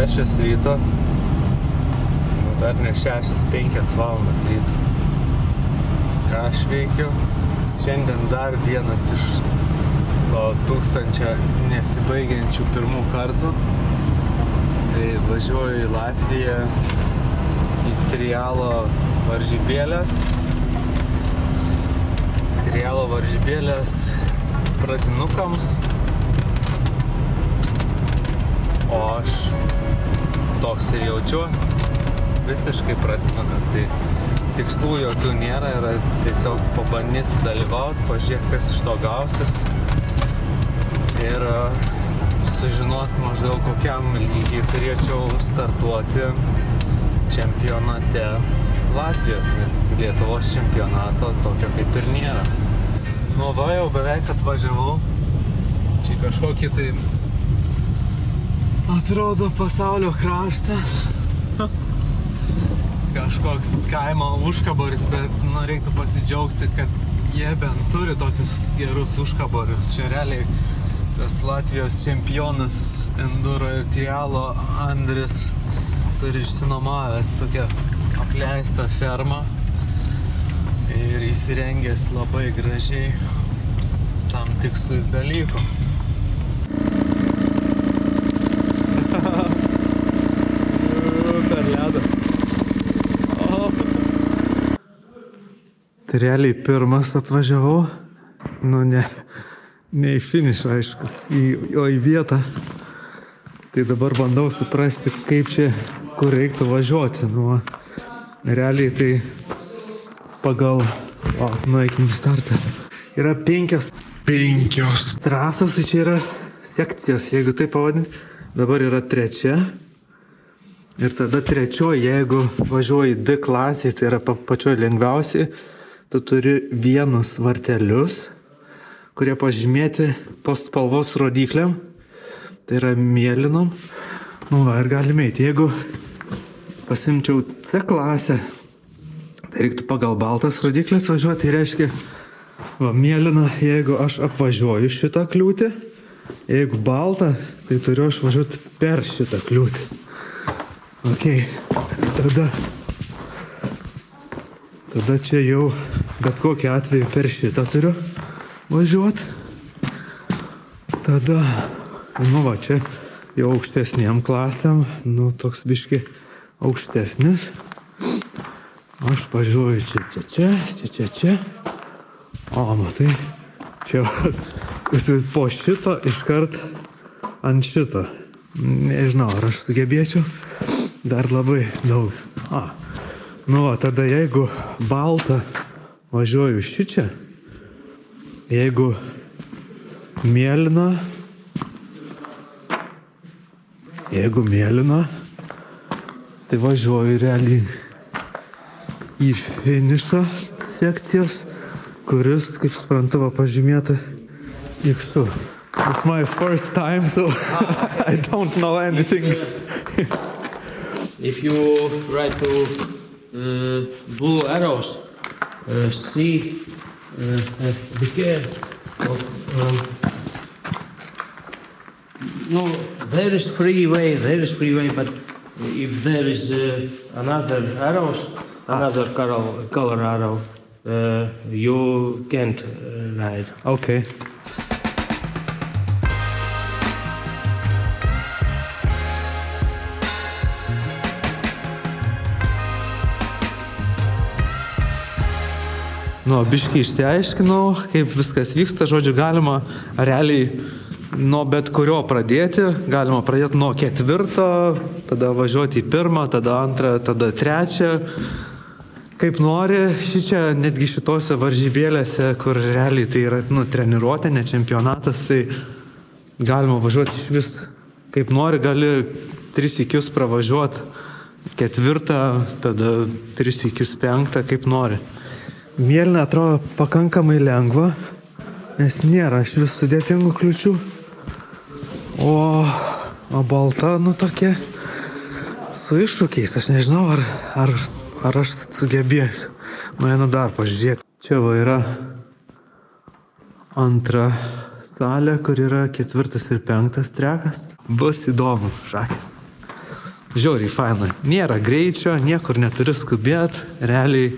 6 ryto. Dar ne 6-5 valandas ryto. Ką aš veikiu? Šiandien dar vienas iš to 1000 nesibaigiančių pirmų kartų. Tai važiuoju į Latviją į trialo varžybėlės. Trialo varžybėlės pradinukams. O aš toks ir jaučiuosi, visiškai pradinukas. Tai tikslų jokių nėra, yra tiesiog pabandyti sudalyvauti, pažiūrėti, kas iš to gausis. Ir sužinoti maždaug kokiam lygiai turėčiau startuoti čempionate Latvijos, nes Lietuvos čempionato tokio kaip ir nėra. Nu va, jau beveik atvažiavau. Čia kažkokį tai atrodo pasaulio kraštą. Kažkoks kaimo užkaboris, bet reiktų pasidžiaugti, kad jie bent turi tokius gerus užkaborius. Čia realiai tas Latvijos čempionas enduro ir trialo Andris turi išsinuomavęs tokią apleistą fermą ir įsirengęs labai gražiai tam tikslui dalykų. Per ledą. Tai realiai pirmas atvažiavau, ne į finišą, aišku, o į vietą. Tai dabar bandau suprasti, kaip čia, kur reiktų važiuoti. Realiai tai pagal, nueikim į startą. Yra 5 trasos, tai čia yra sekcijos, jeigu tai pavadinti. Dabar yra 3. Ir tada 3, jeigu važiuoji D klasėje, tai yra pačioj lengviausiai, tu turi vienus vartelius, kurie pažymėti tos spalvos rodyklėm, tai yra mėlynom. Ir galime eiti. Jeigu pasimčiau C klasę, tai reiktų pagal baltas rodiklės važiuoti, tai reiškia, mėlyna, jeigu aš apvažiuoju šitą kliūtį, jeigu balta, tai turiu aš važiuoti per šitą kliūtį. Ok, tada čia jau bet kokiu atveju per šitą turiu važiuoti. Tada, čia jau aukštesniem klasėm, toks biški aukštesnis. Aš važiuoju čia. O, matai, čia po šito iškart ant šito. Nežinau, ar aš sugebėčiau. Dar labai daug. Tada jeigu balta važiuoju šičia, jeigu mėlyna, tai važiuoju realiai į finišą sekcijos, kuris, kaip suprantu, pažymėta X. It's my first time, so I don't know anything. If you write to blue arrows, see, be careful. There is freeway, but if there is another color arrow, you can't ride. Okay. Biškai išsiaiškinau, kaip viskas vyksta. Žodžiu, galima realiai nuo bet kurio pradėti. Galima pradėti nuo 4, tada važiuoti į 1, tada 2, tada 3. Kaip nori, netgi šitose varžybėlėse, kur realiai tai yra treniruotė, ne čempionatas, tai galima važiuoti iš vis kaip nori. Gali 3 sykius pravažiuoti 4, tada 3 sykius 5, kaip nori. Mėlyna atrodo pakankamai lengva, nes nėra iš vis sudėtingų kliūčių. O balta, tokia su iššūkiais. Aš nežinau, ar aš sugebėsiu. Einu dar pažiūrėti. Čia yra 2 salė, kur yra 4 ir 5 trekas. Bus įdomu, šakės. Žiauriai faina. Nėra greičio, niekur neturi skubėt, realiai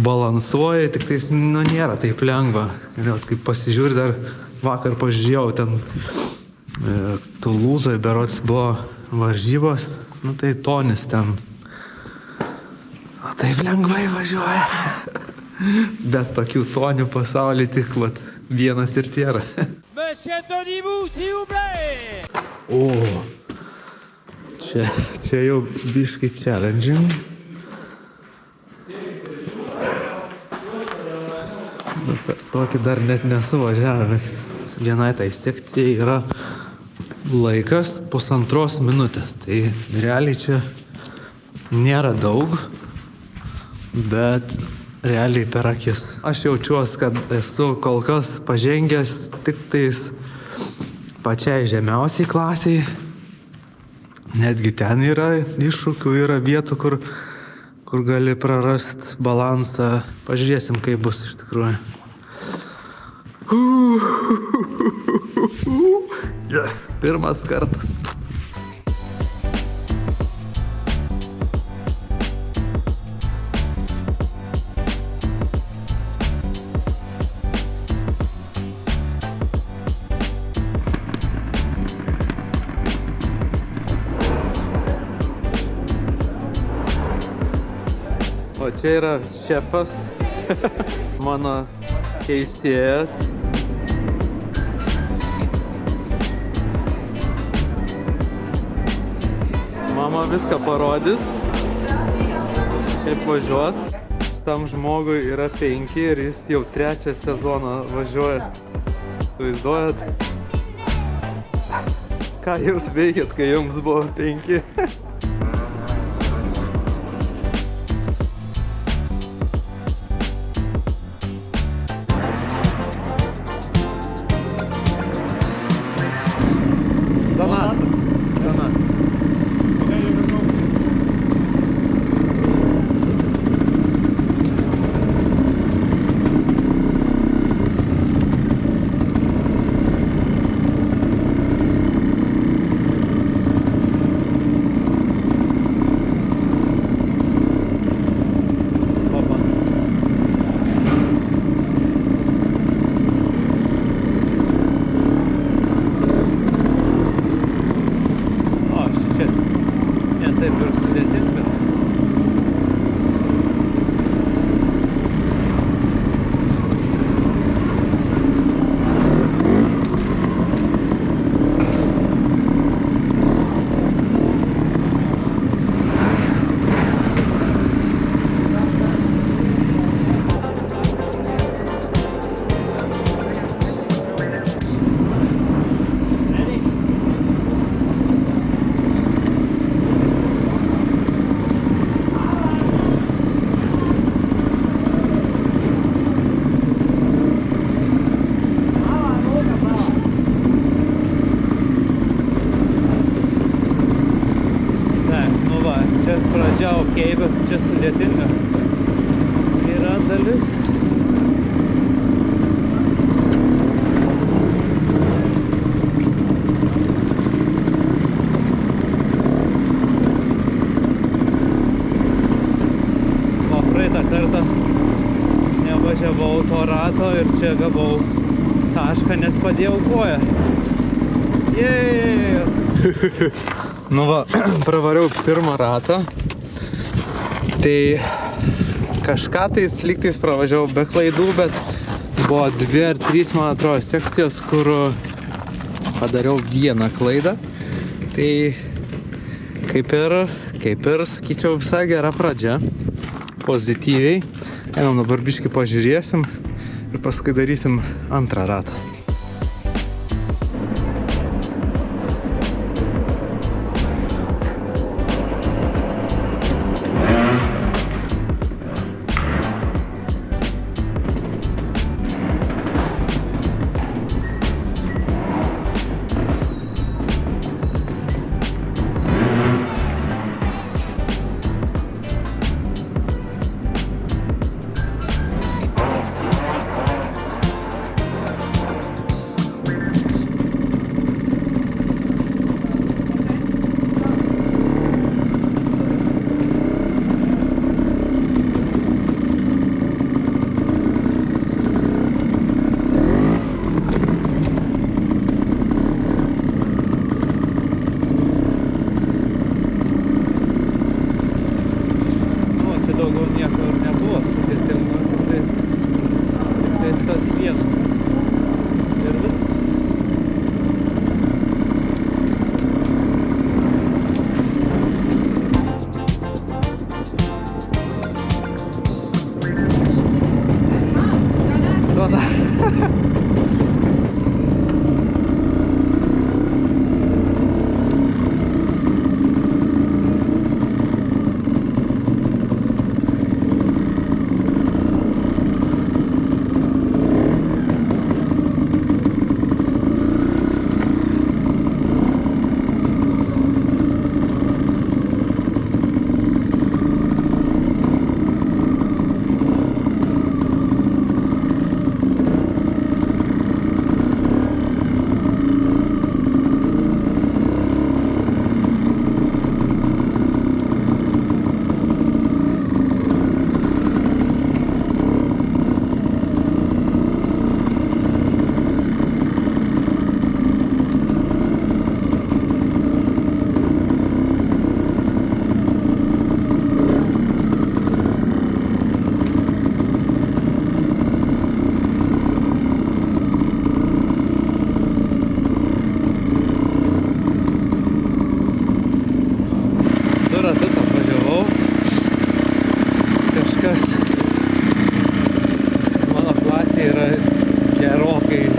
balansuoja, tik tais, nu, nėra taip lengva. Ir kaip pasižiūri, dar vakar pažiūrėjau, ten Tulūzoje berods buvo varžybos, nu tai Tonis ten. O taip lengvai važiuoja. Bet tokių Tonių pasaulyje tik vat vienas ir tėra. Monsieur Tony-vous, s'il vous plaît! O, čia jau biškai challenging. Nu, tokį dar net nesu važiavęs. Vienai tai sekcijai yra laikas 1,5 minutės. Tai realiai čia nėra daug, bet realiai per akis. Aš jaučiuosi, kad esu kol kas pažengęs tik tais pačiai žemiausiai klasiai. Netgi ten yra iššūkių, yra vietų, kur gali prarast balansą. Pažiūrėsim, kaip bus iš tikrųjų. Yes, pirmas kartas. O čia yra šefas, mano teisėjas. Mama viską parodys, kaip važiuot. Šitam žmogui yra 5 ir jis jau 3 sezoną važiuoja. Įsivaizduojat? Ką jūs veikėt, kai jums buvo 5? Pradžia ok, bet čia sudėtinga. Yra dalis. O praeitą kartą nevažiavau to rato ir čia gavau tašką, nes padėjau koją. Jėj! Nu va, pravariau pirmą ratą. Tai kažką tais lygtais pravažiavau be klaidų, bet buvo 2 ar 3, man atrodo, sekcijos, kur padariau vieną klaidą. Tai kaip ir sakyčiau, visai gera pradžia, pozityviai. Einam dabar biškį pažiūrėsim ir paskui darysim antrą ratą. ir nebuvo sudėtinga, tiktais tas vienas. Ir viskas. Dona.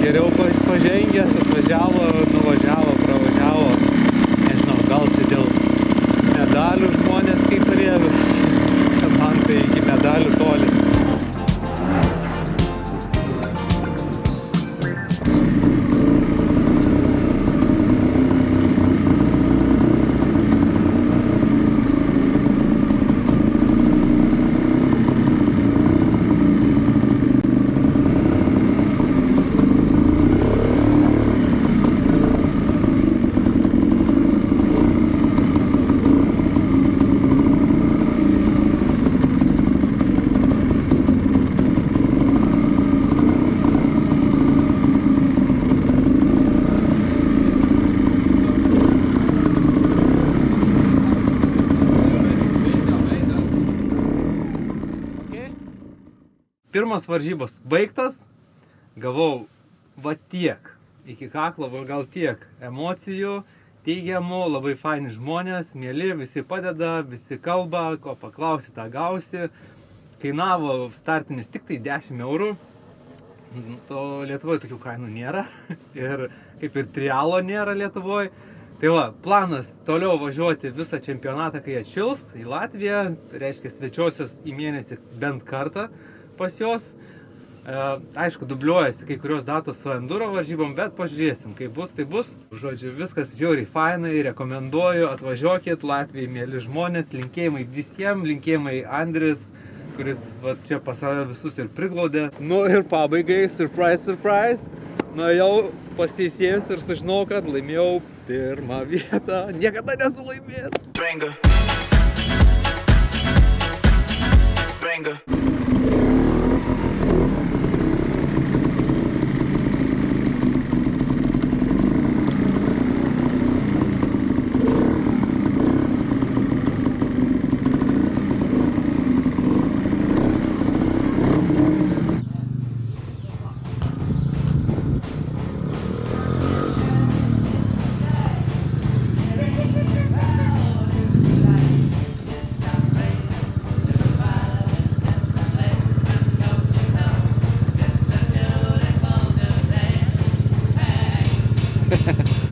Geriau pažengę, atvažiavo, nuvažiavo, pravažiavo. Nežinau, gal čia dėl medalių žmonės kaip kurie, man tai iki medalių toli. Pirmas varžybos baigtas, gavau va tiek, iki kaklo gal tiek emocijų, teigiamų, labai faini žmonės, mieli, visi padeda, visi kalba, ko paklausi, tą gausi. Kainavo startinis tik tai 10 eurų, to Lietuvoje tokių kainų nėra ir kaip ir trialo nėra Lietuvoje. Tai va, planas toliau važiuoti visą čempionatą, kai atšils į Latviją, tai reiškia svečiosios į mėnesį bent kartą pas jos. Aišku, dubliuojasi kai kurios datos su enduro varžybom, bet pažiūrėsim, kaip bus, tai bus. Žodžiu, viskas žiauriai fainai, rekomenduoju, atvažiuokit, Latvijai mėly žmonės, linkėjimai visiems, linkėjimai Andris, kuris va, čia pas save visus ir priglaudė. Nu ir pabaigai, surprise, surprise, nuėjau pas teisėjus ir sužinau, kad laimėjau pirmą vietą, niekada nesu laimėjęs. Banger.